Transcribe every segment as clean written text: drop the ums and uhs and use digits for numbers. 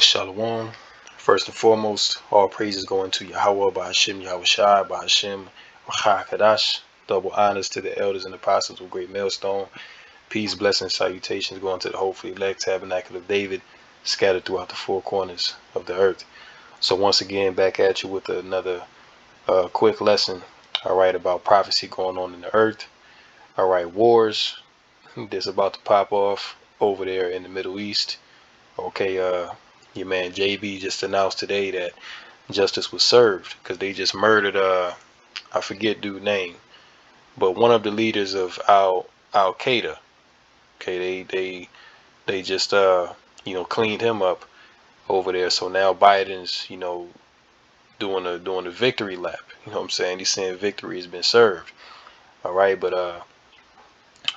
Shalom. First and foremost, all praises going to Yahweh, Ba'ashem, Yahushai, Ba'ashem, Kadash. Double honors to the elders and apostles of Great Millstone. Peace, blessings, salutations going to the hopefully elect tabernacle of David, scattered throughout the four corners of the earth. So once again, back at you with another quick lesson, all right, about prophecy going on in the earth. All right, wars that's about to pop off over there in the Middle East. Okay, your man JB just announced today that justice was served because they just murdered I forget dude name, but one of the leaders of Al Qaeda. Okay, they just cleaned him up over there. So now Biden's doing a victory lap. You know what I'm saying? He's saying victory has been served. All right, but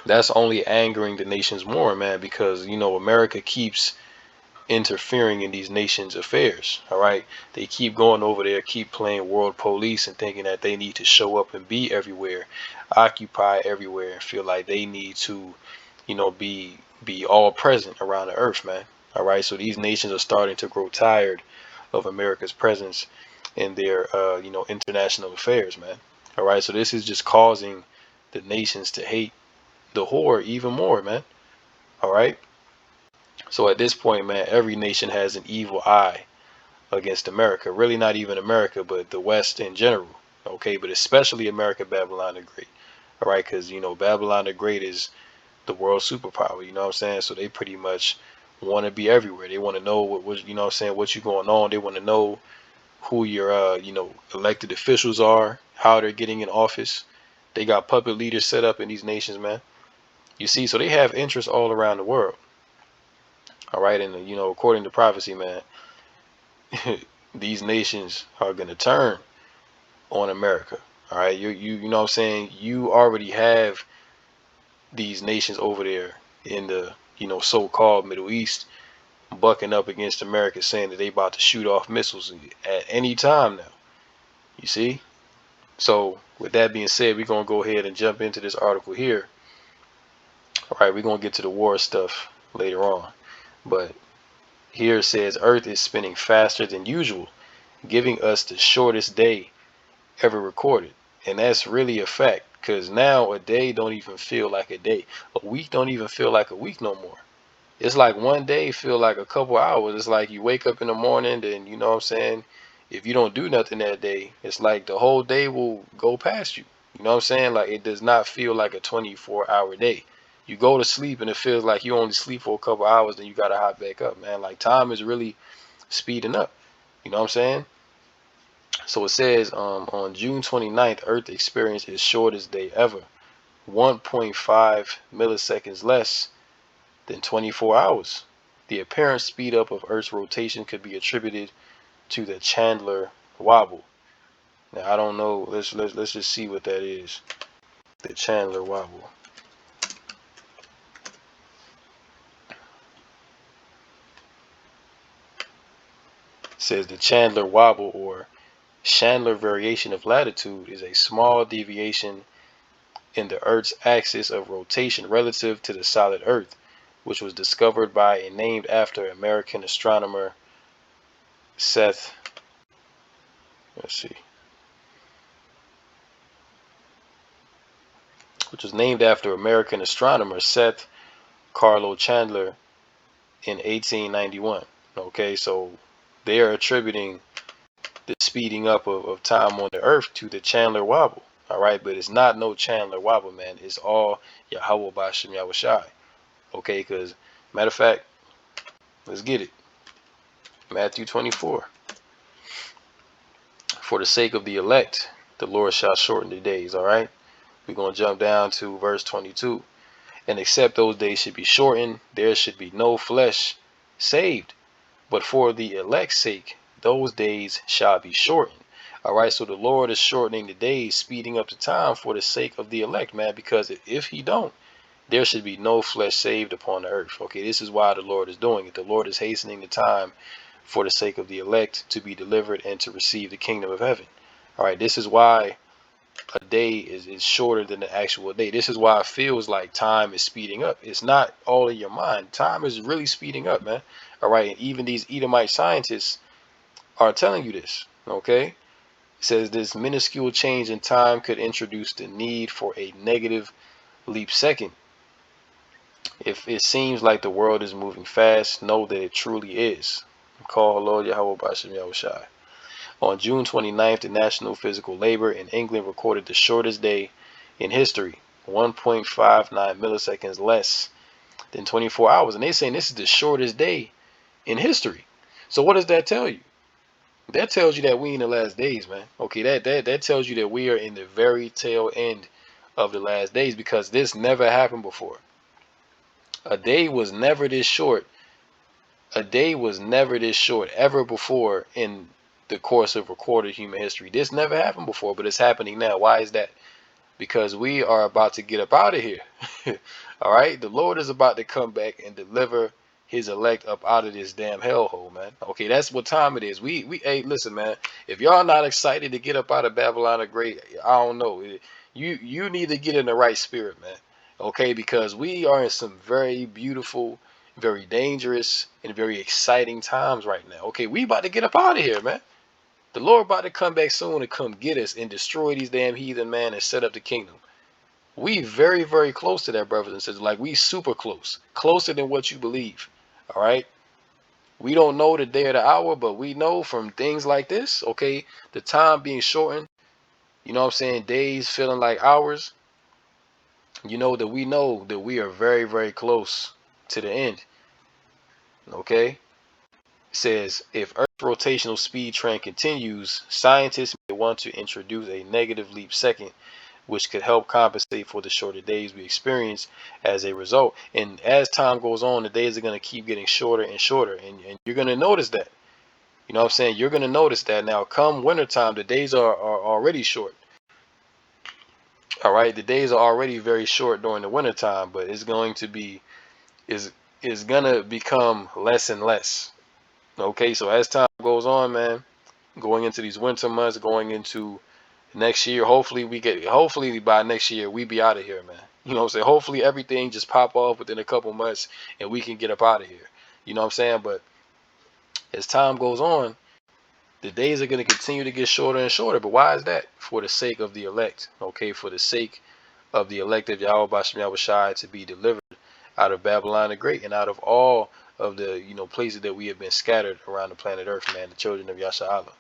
that's only angering the nations more, man, because America keeps interfering in these nations' affairs. All right, they keep going over there, keep playing world police and thinking that they need to show up and be everywhere, occupy everywhere, and feel like they need to be all present around the earth, man. All right, so these nations are starting to grow tired of America's presence in their international affairs, man. All right, so this is just causing the nations to hate the whore even more, man. All right, so at this point, man, every nation has an evil eye against America. Really not even America, but the West in general. Okay, but especially America, Babylon the Great. All right, because Babylon the Great is the world superpower. You know what I'm saying? So they pretty much want to be everywhere. They want to know what you know what I'm saying, what you going on. They want to know who your elected officials are, how they're getting in office. They got puppet leaders set up in these nations, man. You see, so they have interests all around the world. All right, and according to prophecy, man, these nations are gonna turn on America. All right, you know what I'm saying? You already have these nations over there in the so-called Middle East bucking up against America, saying that they about to shoot off missiles at any time now. You see? So with that being said, we're gonna go ahead and jump into this article here. All right, we're gonna get to the war stuff later on, but here it says Earth is spinning faster than usual, giving us the shortest day ever recorded. And that's really a fact, because now a day don't even feel like a day. A week don't even feel like a week no more. It's like one day feel like a couple hours. It's like you wake up in the morning, then you know what I'm saying, if you don't do nothing that day, it's like the whole day will go past you. You know what I'm saying? Like, it does not feel like a 24-hour day. You go to sleep and it feels like you only sleep for a couple hours, then you gotta hop back up, man. Like, time is really speeding up. You know what I'm saying? So it says on June 29th, Earth experienced its shortest day ever, 1.5 milliseconds less than 24 hours. The apparent speed up of Earth's rotation could be attributed to the Chandler wobble. Now I don't know. Let's just see what that is. The Chandler wobble. It says the Chandler wobble, or Chandler variation of latitude, is a small deviation in the Earth's axis of rotation relative to the solid Earth, which was discovered by and named after American astronomer Seth. Let's see. Which was named after American astronomer Seth Carlo Chandler in 1891. Okay, so they are attributing the speeding up of time on the Earth to the Chandler wobble. All right, but it's not no Chandler wobble, man. It's all Yahweh Ba'ashem Yahushai. Okay, because matter of fact, let's get it. Matthew 24. For the sake of the elect, the Lord shall shorten the days. All right, we're going to jump down to verse 22. And except those days should be shortened, there should be no flesh saved. But for the elect's sake, those days shall be shortened. All right, so the Lord is shortening the days, speeding up the time for the sake of the elect, man, because if he don't, there should be no flesh saved upon the earth. Okay, this is why the Lord is doing it. The Lord is hastening the time for the sake of the elect to be delivered and to receive the kingdom of heaven. All right, this is why a day is shorter than the actual day. This is why it feels like time is speeding up. It's not all in your mind. Time is really speeding up, man. All right. And even these Edomite scientists are telling you this. Okay. It says this minuscule change in time could introduce the need for a negative leap second. If it seems like the world is moving fast, know that it truly is. Call Lord Yahweh Bashem Yahushai. On June 29th, the National Physical Labor in England recorded the shortest day in history, 1.59 milliseconds less than 24 hours. And they're saying this is the shortest day in history. So what does that tell you? That tells you that we in the last days, man. Okay, that tells you that we are in the very tail end of the last days, because this never happened before. A day was never this short. A day was never this short ever before in the course of recorded human history. This never happened before, but it's happening now. Why is that? Because we are about to get up out of here. All right, the Lord is about to come back and deliver his elect up out of this damn hellhole, man. Okay, that's what time it is. Hey, listen, man. If y'all not excited to get up out of Babylon the Great, I don't know. You need to get in the right spirit, man. Okay, because we are in some very beautiful, very dangerous, and very exciting times right now. Okay, we about to get up out of here, man. The Lord about to come back soon and come get us and destroy these damn heathen, man, and set up the kingdom. We very, very close to that, brothers and sisters. Like, we super close. Closer than what you believe. All right? We don't know the day or the hour, but we know from things like this, okay, the time being shortened, you know what I'm saying, days feeling like hours, you know that we are very, very close to the end. Okay? It says, if Earth's rotational speed trend continues, scientists may want to introduce a negative leap second, which could help compensate for the shorter days we experience as a result. And as time goes on, the days are going to keep getting shorter and shorter. And you're going to notice that. You know what I'm saying? You're going to notice that now. Come wintertime, the days are already short. All right. The days are already very short during the wintertime, but it's going to be, is going to become less and less. Okay. So as time goes on, man, going into these winter months, going into next year, hopefully by next year we be out of here, man. You know what I'm saying? Hopefully everything just pop off within a couple months and we can get up out of here. You know what I'm saying? But as time goes on, the days are going to continue to get shorter and shorter. But why is that? For the sake of the elect. Okay, for the sake of the elect of Yahweh Bashem Yahushai to be delivered out of Babylon the Great and out of all of the places that we have been scattered around the planet Earth, man, the children of Yasha'Allah.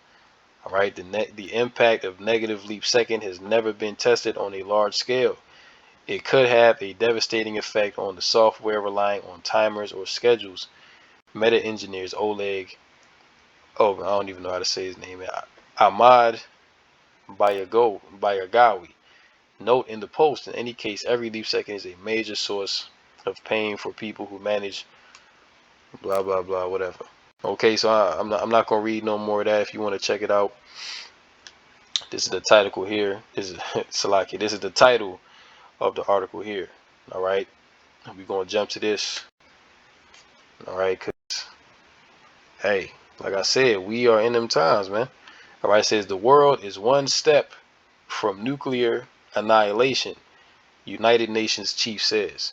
All right, the impact of negative leap second has never been tested on a large scale. It could have a devastating effect on the software relying on timers or schedules. Meta engineers Oleg, I don't even know how to say his name, Ahmad Bayagawi. Note in the post, in any case, every leap second is a major source of pain for people who manage blah blah blah whatever. Okay, so I'm not gonna read no more of that. If you want to check it out, this is the title here. This is Salaki. This is the title of the article here. All right, we're gonna jump to this. All right, cause hey, like I said, we are in them times, man. All right, it says the world is one step from nuclear annihilation. United Nations chief says.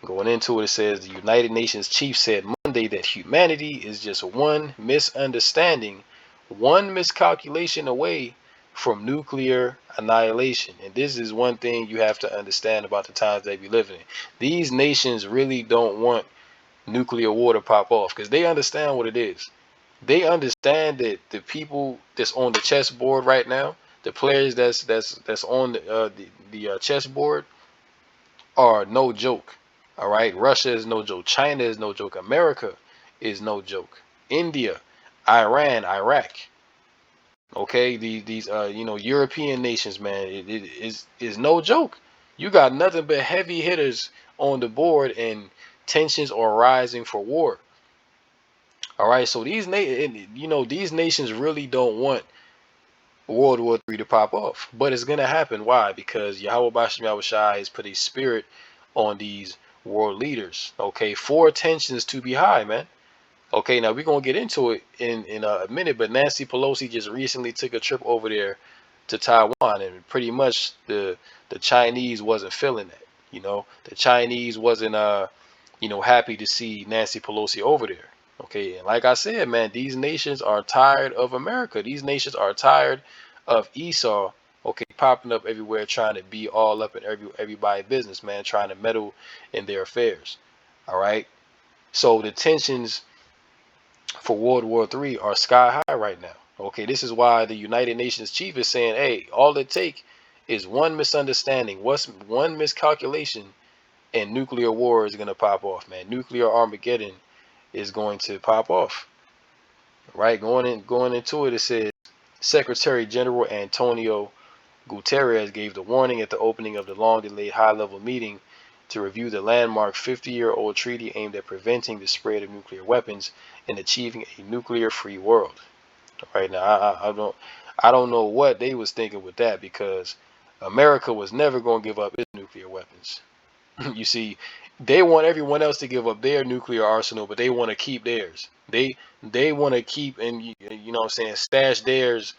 Going into it, it says the United Nations chief said Monday that humanity is just one misunderstanding, one miscalculation away from nuclear annihilation. And this is one thing you have to understand about the times they be living in. These nations really don't want nuclear war to pop off because they understand what it is. They understand that the people that's on the chessboard right now, the players that's on the chessboard, are no joke. All right, Russia is no joke. China is no joke. America is no joke. India, Iran, Iraq. Okay, these European nations, man, it is no joke. You got nothing but heavy hitters on the board, and tensions are rising for war. All right, so these nations really don't want World War III to pop off, but it's gonna happen. Why? Because Yahweh Bashem Yahushai has put a spirit on these world leaders. Okay, for tensions to be high, man. Okay, now we're gonna get into it in a minute, but Nancy Pelosi just recently took a trip over there to Taiwan, and pretty much the Chinese wasn't feeling that. You know, the Chinese wasn't happy to see Nancy Pelosi over there. Okay, and like I said, man, these nations are tired of America. These nations are tired of Esau. Okay, popping up everywhere, trying to be all up in everybody's business, man, trying to meddle in their affairs. All right. So the tensions for World War III are sky high right now. Okay, this is why the United Nations chief is saying, hey, all it take is one misunderstanding, what's one miscalculation, and nuclear war is gonna pop off, man. Nuclear Armageddon is going to pop off. Right? Going into it, it says Secretary General Antonio Guterres gave the warning at the opening of the long-delayed high-level meeting to review the landmark 50-year-old treaty aimed at preventing the spread of nuclear weapons and achieving a nuclear-free world. Right now, I don't know what they was thinking with that, because America was never going to give up its nuclear weapons. You see, they want everyone else to give up their nuclear arsenal, but they want to keep theirs. They want to keep, and you know what I'm saying, stash theirs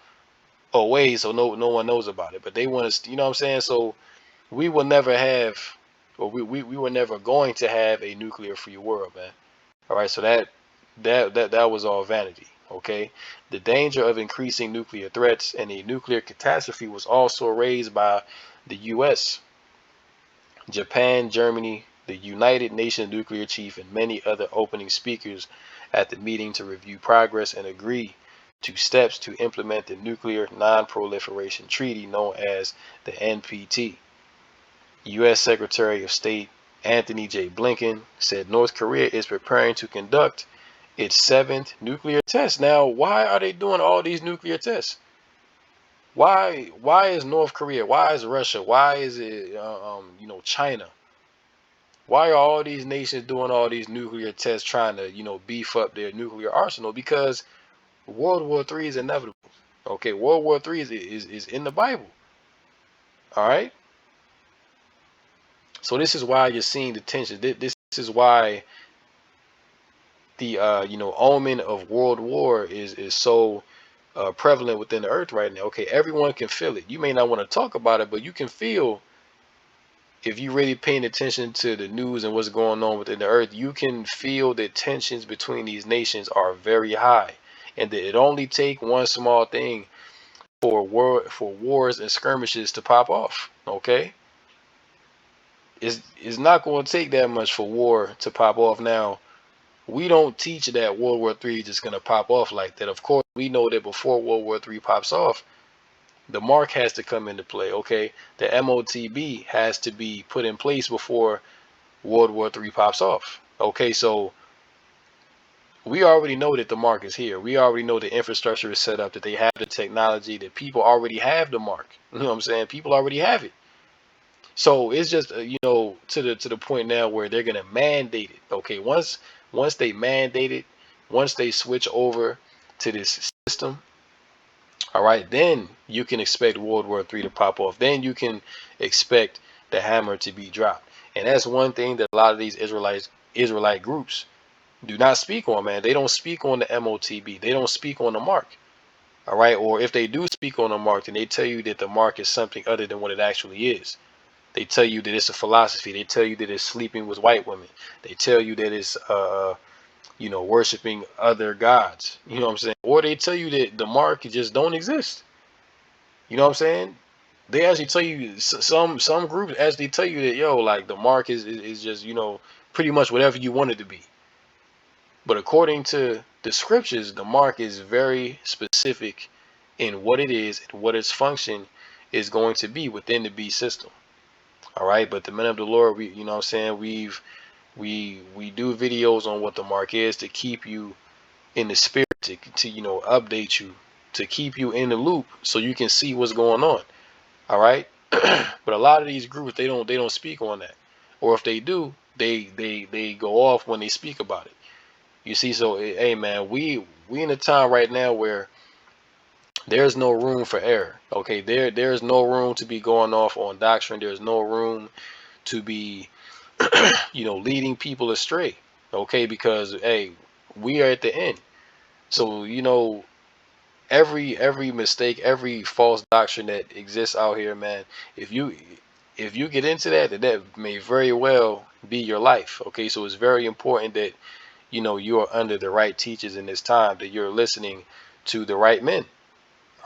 away so no one knows about it. But they want to, you know what I'm saying. So we will never have, or we were never going to have a nuclear free world, man. All right, so that was all vanity. Okay, the danger of increasing nuclear threats and a nuclear catastrophe was also raised by the U.S., Japan, Germany, the United Nations nuclear chief, and many other opening speakers at the meeting to review progress and agree to steps to implement the Nuclear Non-Proliferation Treaty known as the NPT. U.S. Secretary of State Anthony J. Blinken said North Korea is preparing to conduct its 7th nuclear test. Now, why are they doing all these nuclear tests? Why is North Korea? Why is Russia? Why is it China? Why are all these nations doing all these nuclear tests, trying to beef up their nuclear arsenal? Because World War III is inevitable. Okay, World War III is in the Bible. All right. So this is why you're seeing the tension. This is why the omen of world war is so prevalent within the earth right now. Okay, everyone can feel it. You may not want to talk about it, but you can feel, if you're really paying attention to the news and what's going on within the earth, you can feel that tensions between these nations are very high, and that it only take one small thing for wars and skirmishes to pop off. Okay, it's not going to take that much for war to pop off. Now, we don't teach that World War III is just going to pop off like that. Of course, we know that before World War III pops off, the mark has to come into play. Okay, the MOTB has to be put in place before World War III pops off. Okay, so we already know that the mark is here. We already know the infrastructure is set up, that they have the technology, that people already have the mark. You know what I'm saying? People already have it. So it's just to the point now where they're gonna mandate it. Okay, once they mandate it, once they switch over to this system, all right, then you can expect World War III to pop off. Then you can expect the hammer to be dropped. And that's one thing that a lot of these Israelite groups do not speak on, man. They don't speak on the MOTB. They don't speak on the mark. All right, or if they do speak on the mark, then they tell you that the mark is something other than what it actually is. They tell you that it's a philosophy. They tell you that it's sleeping with white women. They tell you that it's worshiping other gods. You know what I'm saying? Or they tell you that the mark just don't exist. You know what I'm saying? They actually tell you, some groups actually tell you that, like, the mark is just pretty much whatever you want it to be. But according to the scriptures, the mark is very specific in what it is and what its function is going to be within the beast system. All right, but the men of the Lord, we, you know what I'm saying, we do videos on what the mark is, to keep you in the spirit, to update you, to keep you in the loop so you can see what's going on. All right. But a lot of these groups, they don't speak on that, or if they do, they go off when they speak about it. You see, so hey man, we in a time right now where there's no room for error. Okay, there's no room to be going off on doctrine. There's no room to be leading people astray. Okay, because hey, we are at the end. So every mistake, every false doctrine that exists out here, man, if you get into that, that may very well be your life. Okay, so it's very important that you are under the right teachers in this time, that you're listening to the right men.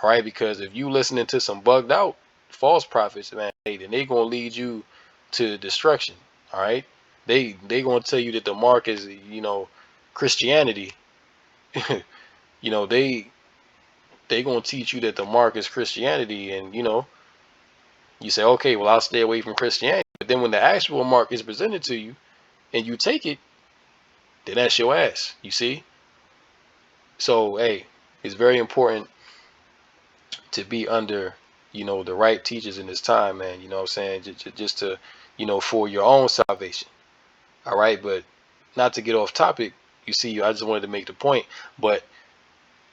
All right, because if you listening to some bugged out false prophets, man, hey, then they gonna lead you to destruction. All right, they gonna tell you that the mark is Christianity. you know they gonna teach you that the mark is Christianity, and you say, okay, well, I'll stay away from Christianity. But then when the actual mark is presented to you and you take it, then that's your ass. You see? So hey, it's very important to be under the right teachers in this time, man. You know what I'm saying? Just to for your own salvation. All right, but not to get off topic. You see, I just wanted to make the point, but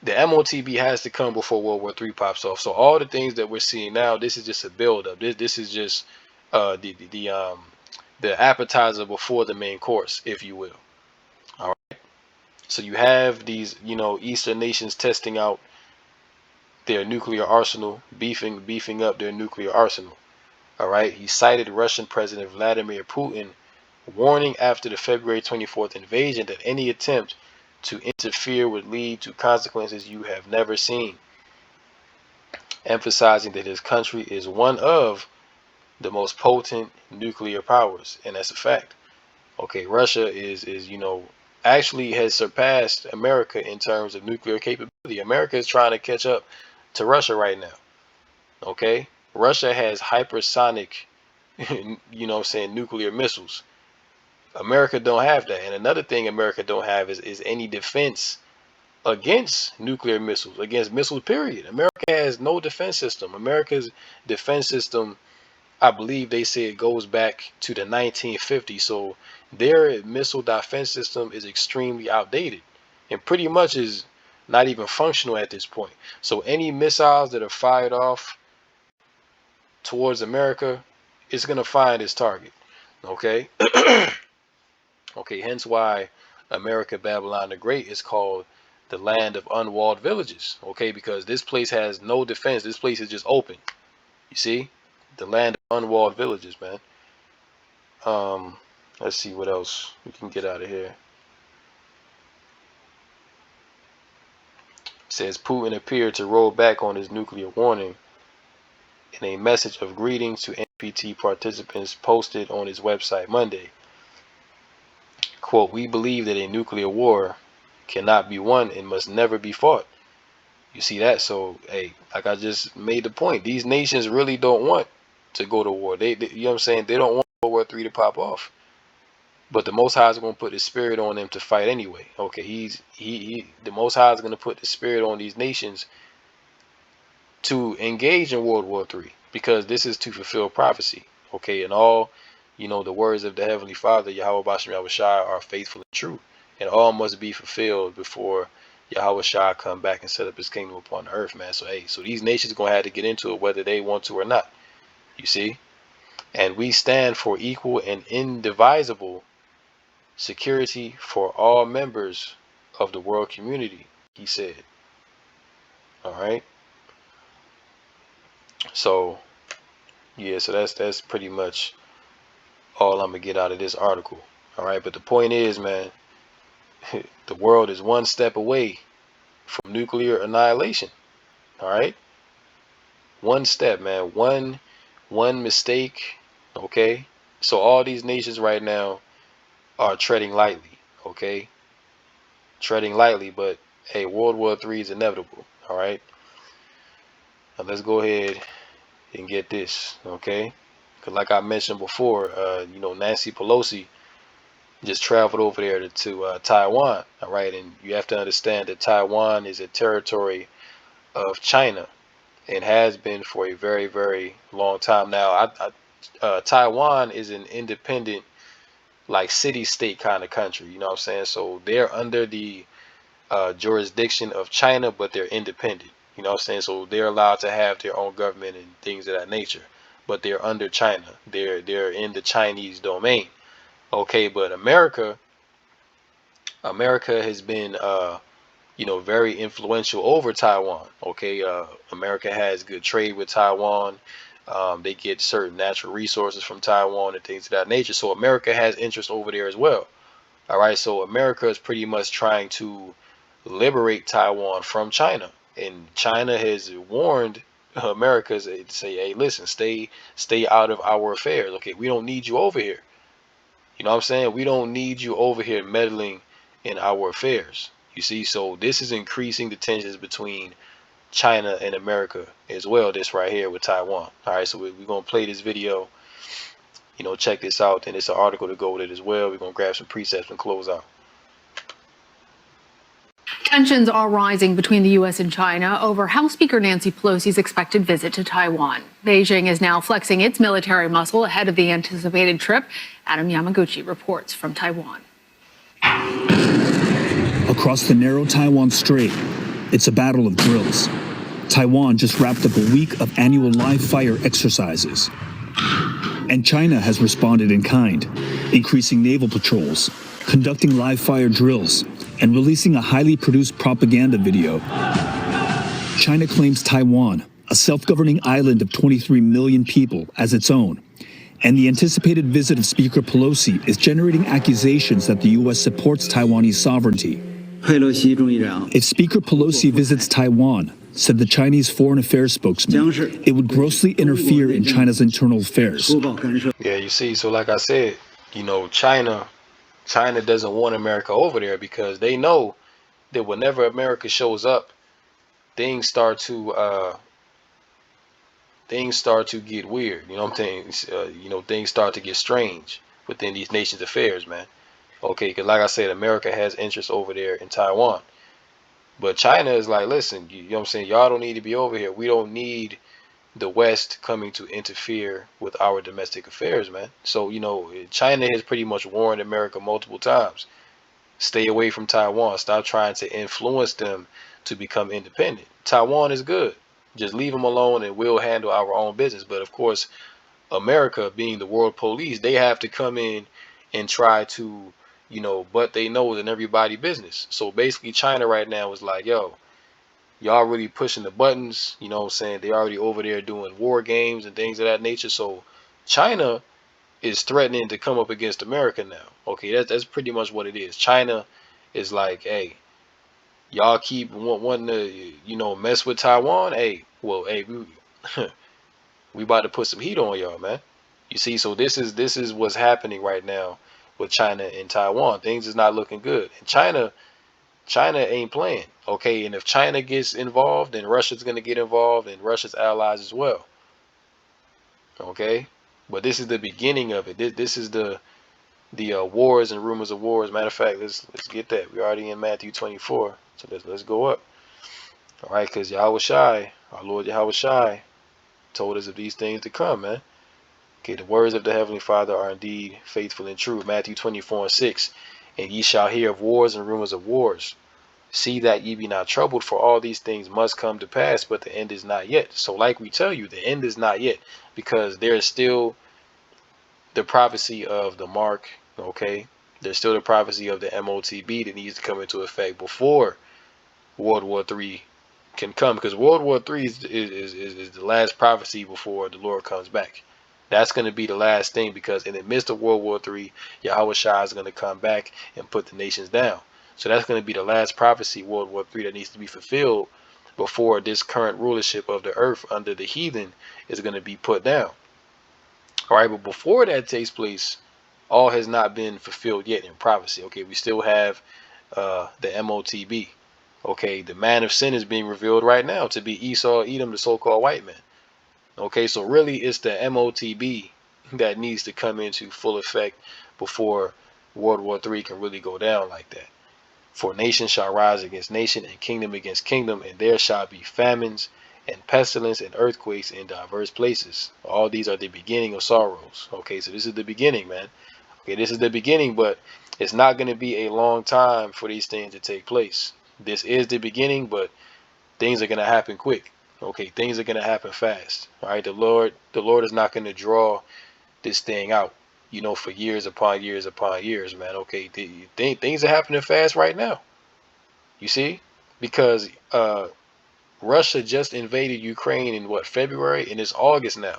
the MOTB has to come before World War III pops off. So all the things that we're seeing now, this is just a build up. This is just the appetizer before the main course, if you will. All right. So you have these Eastern nations testing out their nuclear arsenal, beefing up their nuclear arsenal. All right. He cited Russian President Vladimir Putin warning after the February 24th invasion that any attempt to interfere would lead to consequences you have never seen, emphasizing that his country is one of the most potent nuclear powers, and that's a fact. Okay, Russia is actually has surpassed America in terms of nuclear capability. America is trying to catch up to Russia right now. Okay, Russia has hypersonic, nuclear missiles. America don't have that. And another thing America don't have is any defense against nuclear missiles, against missiles, period. America has no defense system. America's defense system, I believe they say it goes back to the 1950s. So their missile defense system is extremely outdated and pretty much is not even functional at this point. So any missiles that are fired off towards America, it's going to find its target. Okay. Okay, hence why America Babylon the Great is called the land of unwalled villages. Okay, because this place has no defense. This place is just open. You see? The land of unwalled villages, man. Let's see what else we can get out of here. It says Putin appeared to roll back on his nuclear warning in a message of greetings to NPT participants posted on his website Monday. Quote, "We believe that a nuclear war cannot be won and must never be fought." You see that? So, hey, like I just made the point, these nations really don't want to go to war. They you know what I'm saying? They don't want World War III to pop off. But the Most High is going to put the spirit on them to fight anyway. Okay, the Most High is going to put the spirit on these nations to engage in World War III, because this is to fulfill prophecy. Okay, and all, the words of the Heavenly Father, Yahweh Bashem Yahweh Shai, are faithful and true, and all must be fulfilled before Yahweh Shai come back and set up his kingdom upon the earth, man. So hey, so these nations are going to have to get into it whether they want to or not. You see? And we stand for equal and indivisible security for all members of the world community, he said. All right. So yeah, so that's pretty much all I'm gonna get out of this article. All right, but the point is, man, the world is one step away from nuclear annihilation. All right, one step, man, one mistake. Okay, so all these nations right now are treading lightly. Okay, treading lightly, but hey, World War III is inevitable. All right, now let's go ahead and get this. Okay, because like I mentioned before, Nancy Pelosi just traveled over there to Taiwan. All right, and you have to understand that Taiwan is a territory of China and has been for a very, very long time now. Taiwan is an independent, like city-state kind of country. You know what I'm saying? So they're under the jurisdiction of China, but they're independent. You know what I'm saying? So they're allowed to have their own government and things of that nature, but they're under China. They're in the Chinese domain. Okay, but America has been very influential over Taiwan. Okay, America has good trade with Taiwan. They get certain natural resources from Taiwan and things of that nature. So America has interest over there as well. All right, so America is pretty much trying to liberate Taiwan from China, and China has warned America to say, "Hey, listen, stay out of our affairs. Okay, we don't need you over here. You know what I'm saying? We don't need you over here meddling in our affairs." You see, so this is increasing the tensions between China and America as well. This right here with Taiwan. All right, so we're gonna play this video. Check this out, and it's an article to go with it as well. We're gonna grab some precepts and close out. Tensions are rising between the U.S. and China over House Speaker Nancy Pelosi's expected visit to Taiwan. Beijing is now flexing its military muscle ahead of the anticipated trip. Adam Yamaguchi reports from Taiwan. Across the narrow Taiwan Strait, it's a battle of drills. Taiwan just wrapped up a week of annual live fire exercises. And China has responded in kind, increasing naval patrols, conducting live fire drills, and releasing a highly produced propaganda video. China claims Taiwan, a self-governing island of 23 million people, as its own. And the anticipated visit of Speaker Pelosi is generating accusations that the U.S. supports Taiwanese sovereignty. If Speaker Pelosi visits Taiwan, said the Chinese Foreign Affairs spokesman, it would grossly interfere in China's internal affairs. Yeah, you see, so like I said, China doesn't want America over there because they know that whenever America shows up, things start to get weird. You know what I'm saying? Things start to get strange within these nations' affairs, man. Okay, because like I said, America has interest over there in Taiwan. But China is like, listen, you know what I'm saying? Y'all don't need to be over here. We don't need the West coming to interfere with our domestic affairs, man. So, China has pretty much warned America multiple times. Stay away from Taiwan. Stop trying to influence them to become independent. Taiwan is good. Just leave them alone and we'll handle our own business. But of course, America being the world police, they have to come in and try to, butt they nose in everybody's business. So basically China right now is like, yo, y'all really pushing the buttons, you know what I'm saying? They already over there doing war games and things of that nature. So China is threatening to come up against America now. Okay, that's pretty much what it is. China is like, hey, y'all keep wanting to, mess with Taiwan. Hey, well, hey, we about to put some heat on y'all, man. You see, so this is what's happening right now with China and Taiwan. Things is not looking good. And China ain't playing, okay? And if China gets involved, then Russia's gonna get involved, and Russia's allies as well, okay? But this is the beginning of it. This is the wars and rumors of wars. Matter of fact, let's get that. We're already in Matthew 24, so let's go up, all right? Because Yahweh Shai, our Lord Yahweh Shai, told us of these things to come, man. Okay, the words of the Heavenly Father are indeed faithful and true. Matthew 24:6, and ye shall hear of wars and rumors of wars. See that ye be not troubled, for all these things must come to pass, but the end is not yet. So like we tell you, the end is not yet, because there is still the prophecy of the mark, okay? There's still the prophecy of the MOTB that needs to come into effect before World War III can come, because World War III is the last prophecy before the Lord comes back. That's going to be the last thing, because in the midst of World War III, Yahweh Shai is going to come back and put the nations down. So that's going to be the last prophecy, World War III, that needs to be fulfilled before this current rulership of the earth under the heathen is going to be put down. All right, but before that takes place, all has not been fulfilled yet in prophecy. Okay, we still have the MOTB. Okay, the man of sin is being revealed right now to be Esau, Edom, the so-called white man. Okay, so really it's the MOTB that needs to come into full effect before World War III can really go down like that. For nation shall rise against nation, and kingdom against kingdom, and there shall be famines and pestilence and earthquakes in diverse places. All these are the beginning of sorrows. Okay, so this is the beginning, man. Okay, this is the beginning, but it's not going to be a long time for these things to take place. This is the beginning, but things are going to happen quick. Okay, things are going to happen fast. All right, the Lord is not going to draw this thing out, for years upon years, man. Okay, things are happening fast right now. You see, because Russia just invaded Ukraine in what, February, and it's August now.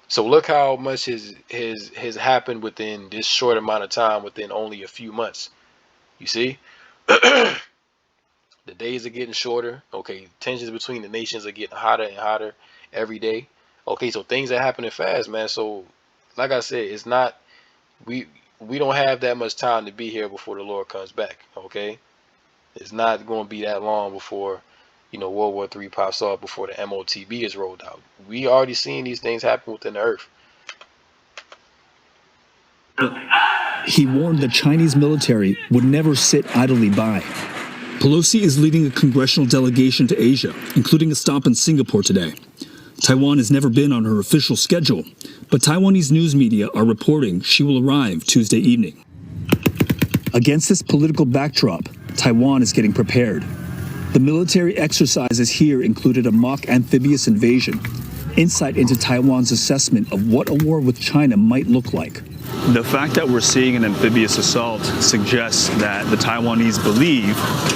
So look how much has happened within this short amount of time, within only a few months. You see, the days are getting shorter. Okay, tensions between the nations are getting hotter and hotter every day. Okay, so things are happening fast, man. So, like I said, it's not we we don't have that much time to be here before the Lord comes back. Okay, it's not going to be that long before, World War III pops off, before the MOTB is rolled out. We already seen these things happen within the earth. He warned the Chinese military would never sit idly by. Pelosi is leading a congressional delegation to Asia, including a stop in Singapore today. Taiwan has never been on her official schedule, but Taiwanese news media are reporting she will arrive Tuesday evening. Against this political backdrop, Taiwan is getting prepared. The military exercises here included a mock amphibious invasion, insight into Taiwan's assessment of what a war with China might look like. The fact that we're seeing an amphibious assault suggests that the Taiwanese believe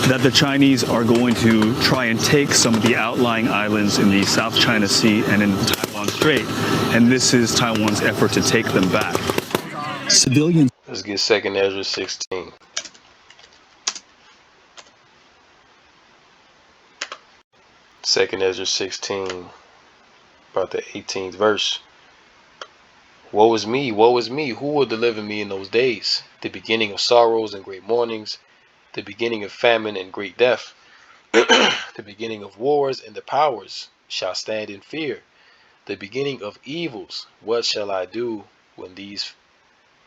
that the Chinese are going to try and take some of the outlying islands in the South China Sea and in the Taiwan Strait, and this is Taiwan's effort to take them back. Civilians. Let's get 2 Ezra 16. Second Ezra 16, about the 18th verse. Woe is me, who will deliver me in those days? The beginning of sorrows and great mournings, the beginning of famine and great death, the beginning of wars, and the powers shall stand in fear. The beginning of evils, what shall I do when these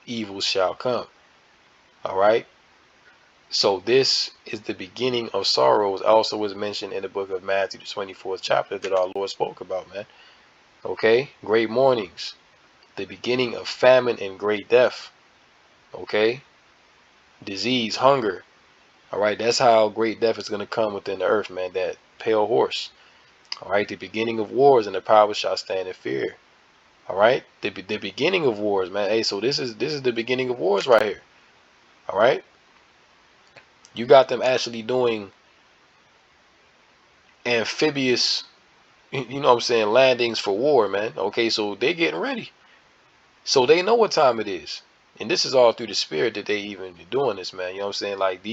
evils shall come? All right. So this is the beginning of sorrows. Also was mentioned in the book of Matthew, the 24th chapter, that our Lord spoke about, man. Okay. Great mournings, the beginning of famine and great death. Okay. Disease, hunger. All right. That's how great death is going to come within the earth, man. That pale horse. All right. The beginning of wars, and the power shall stand in fear. All right. The beginning of wars, man. Hey, so this is the beginning of wars right here. All right. You got them actually doing amphibious, you know what I'm saying, landings for war, man. Okay, so they getting ready. So they know what time it is. And this is all through the spirit that they even doing this, man. You know what I'm saying? Like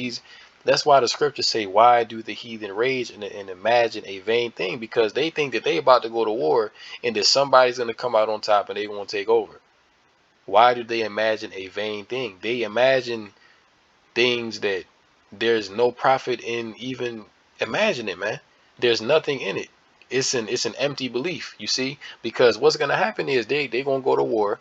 that's why the scriptures say, why do the heathen rage and imagine a vain thing? Because they think that they about to go to war and that somebody's going to come out on top and they going to take over. Why do they imagine a vain thing? They imagine things that there's no profit in even imagining, man. There's nothing in it. It's an empty belief, you see, because what's going to happen is they going to go to war.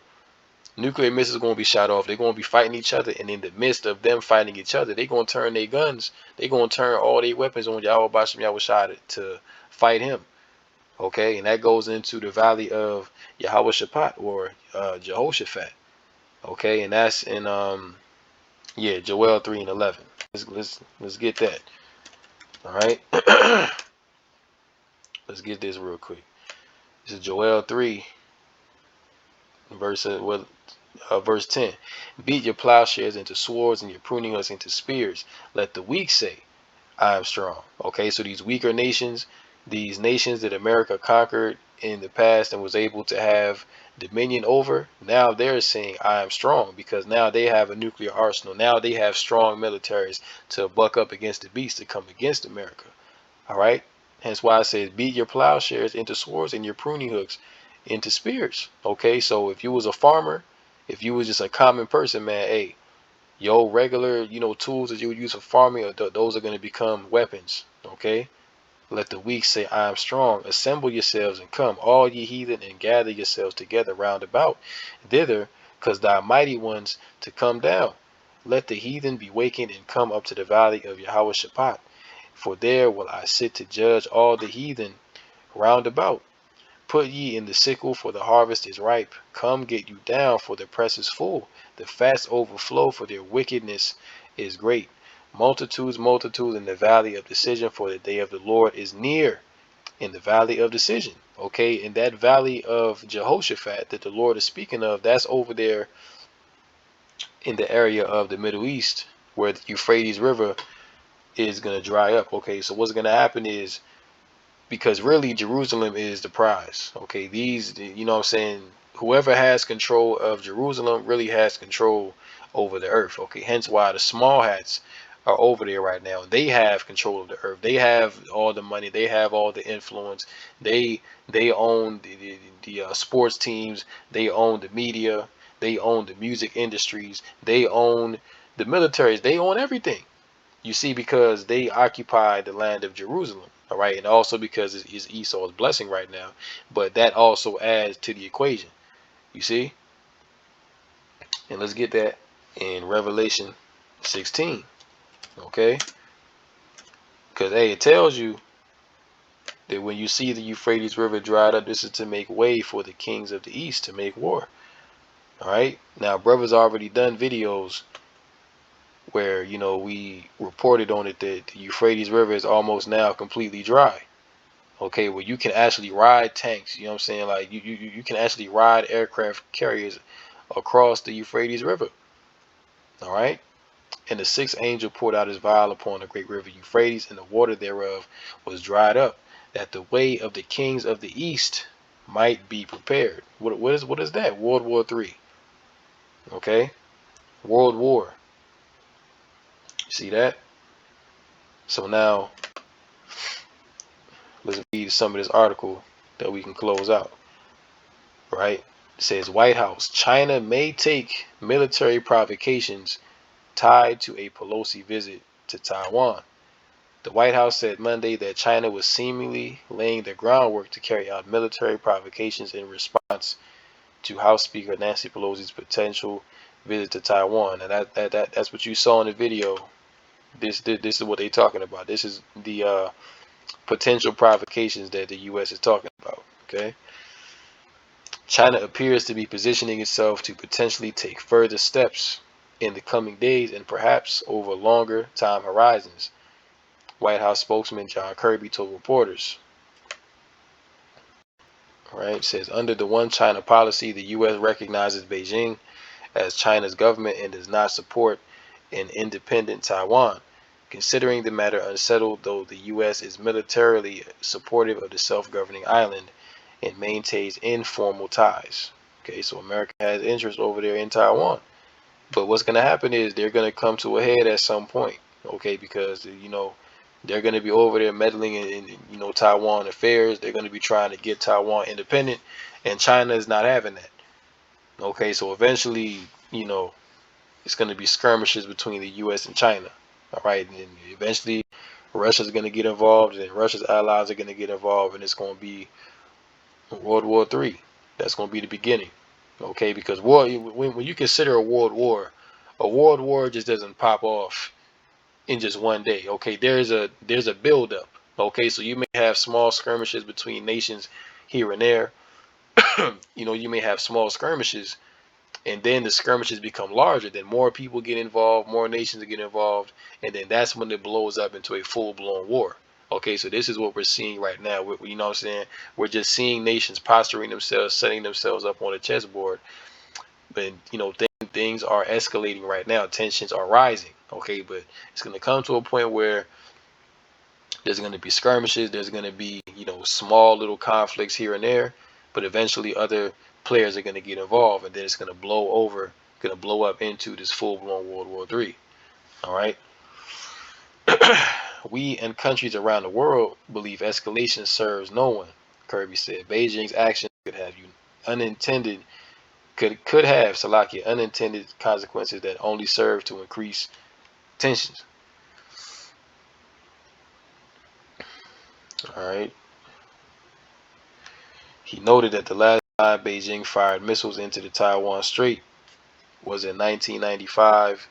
Nuclear missiles are going to be shot off. They're going to be fighting each other, and in the midst of them fighting each other, they're going to turn their guns, they're going to turn all their weapons on Yahweh Bashem Yahushua to fight him. Okay, and that goes into the valley of Yahweh Shaphat, or Jehoshaphat. Okay, and that's in Joel 3:11. Let's get that. All right. Let's get this real quick. This is Joel 3, verse 10. Beat your plowshares into swords and your pruning hooks into spears. Let the weak say, I am strong. Okay, so these weaker nations, these nations that America conquered in the past and was able to have dominion over, now they're saying I am strong, because now they have a nuclear arsenal. Now they have strong militaries to buck up against the beast, to come against America. All right. Hence why it says beat your plowshares into swords and your pruning hooks into spears. Okay, so if you was a farmer, if you was just a common person, man, hey, your regular, tools that you would use for farming, those are going to become weapons. Okay. Let the weak say, I am strong. Assemble yourselves and come, all ye heathen, and gather yourselves together round about thither, because thy mighty ones to come down. Let the heathen be wakened and come up to the valley of Yahweh Shaphat. For there will I sit to judge all the heathen round about. Put ye in the sickle, for the harvest is ripe. Come, get you down, for the press is full. The fats overflow, for their wickedness is great. Multitudes in the valley of decision, for the day of the Lord is near. In the valley of decision. Okay, in that valley of Jehoshaphat that the Lord is speaking of, that's over there in the area of the Middle East, where the Euphrates River is going to dry up. Okay, so what's going to happen is, because really Jerusalem is the prize. Okay, these, you know what I'm saying, whoever has control of Jerusalem really has control over the earth. Okay, hence why the small hats are over there right now. They have control of the earth. They have all the money. They have all the influence. They own the sports teams. They own the media. They own the music industries. They own the militaries. They own everything. You see, because they occupy the land of Jerusalem, all right, and also because it's Esau's blessing right now, but that also adds to the equation. You see, and let's get that in Revelation 16, okay? Because hey, it tells you that when you see the Euphrates River dried up, this is to make way for the kings of the east to make war. All right, now brothers already done videos where, you know, we reported on it that the Euphrates River is almost now completely dry. Okay, where you can actually ride tanks, you know what I'm saying? Like you can actually ride aircraft carriers across the Euphrates River. All right. And the sixth angel poured out his vial upon the great river Euphrates, and the water thereof was dried up, that the way of the kings of the east might be prepared. What is that? World War III. Okay, World War. You see that? So now let's read some of this article that we can close out. Right? It says White House, China may take military provocations tied to a Pelosi visit to Taiwan. The White House said Monday that China was seemingly laying the groundwork to carry out military provocations in response to House Speaker Nancy Pelosi's potential visit to Taiwan. And that's what you saw in the video. This is what they're talking about. This is the potential provocations that the U.S. is talking about. Okay. China appears to be positioning itself to potentially take further steps in the coming days and perhaps over longer time horizons, White House spokesman John Kirby told reporters. Right, says under the One China policy, the U.S. recognizes Beijing as China's government and does not support an independent Taiwan. Considering the matter unsettled, though the U.S. is militarily supportive of the self-governing island and maintains informal ties. Okay, so America has interest over there in Taiwan. But what's going to happen is they're going to come to a head at some point. Okay, because, you know, they're going to be over there meddling in, you know, Taiwan affairs. They're going to be trying to get Taiwan independent, and China is not having that. Okay, so eventually, you know, it's going to be skirmishes between the U.S. and China. All right, and eventually Russia's going to get involved, and Russia's allies are going to get involved, and it's going to be World War III. That's going to be the beginning. Okay, because when you consider a world war just doesn't pop off in just one day. Okay, there's a build up. Okay, so you may have small skirmishes between nations here and there. You know, you may have small skirmishes, and then the skirmishes become larger. Then more people get involved, more nations get involved, and then that's when it blows up into a full-blown war. Okay, so this is what we're seeing right now. You know what I'm saying? We're just seeing nations posturing themselves, setting themselves up on a chessboard. But, you know, things are escalating right now. Tensions are rising. Okay, but it's going to come to a point where there's going to be skirmishes. There's going to be, you know, small little conflicts here and there. But eventually other players are going to get involved, and then it's going to blow over, going to blow up into this full-blown World War III. All right. We and countries around the world believe escalation serves no one, Kirby said. Beijing's action could have unintended consequences that only serve to increase tensions. All right. He noted that the last time Beijing fired missiles into the Taiwan Strait was in 1995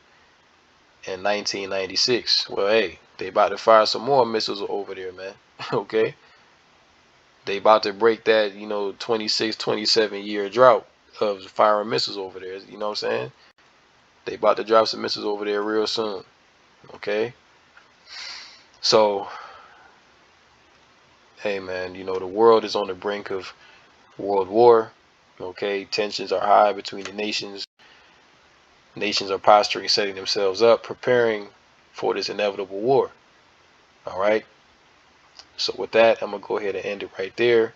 and 1996. Well, hey, they about to fire some more missiles over there, man. Okay. They about to break that, you know, 26, 27 year drought of firing missiles over there. You know what I'm saying? They about to drop some missiles over there real soon. Okay. So, hey, man, you know, the world is on the brink of world war. Okay. Tensions are high between the nations. Nations are posturing, setting themselves up, preparing for this inevitable war. All right. So with that, I'm going to go ahead and end it right there.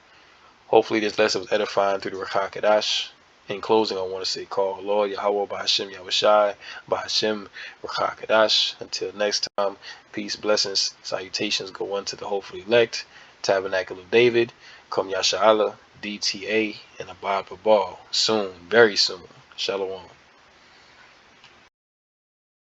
Hopefully this lesson was edifying through the Ruach HaKodesh. In closing, I want to say, call Lord Yahweh B'Hashem Yahushai B'Hashem Ruach HaKodesh. Until next time, peace, blessings, salutations go unto the hopefully elect, Tabernacle of David, Kum Yasha'Allah, DTA, and Abad Babal. Soon, very soon. Shalom.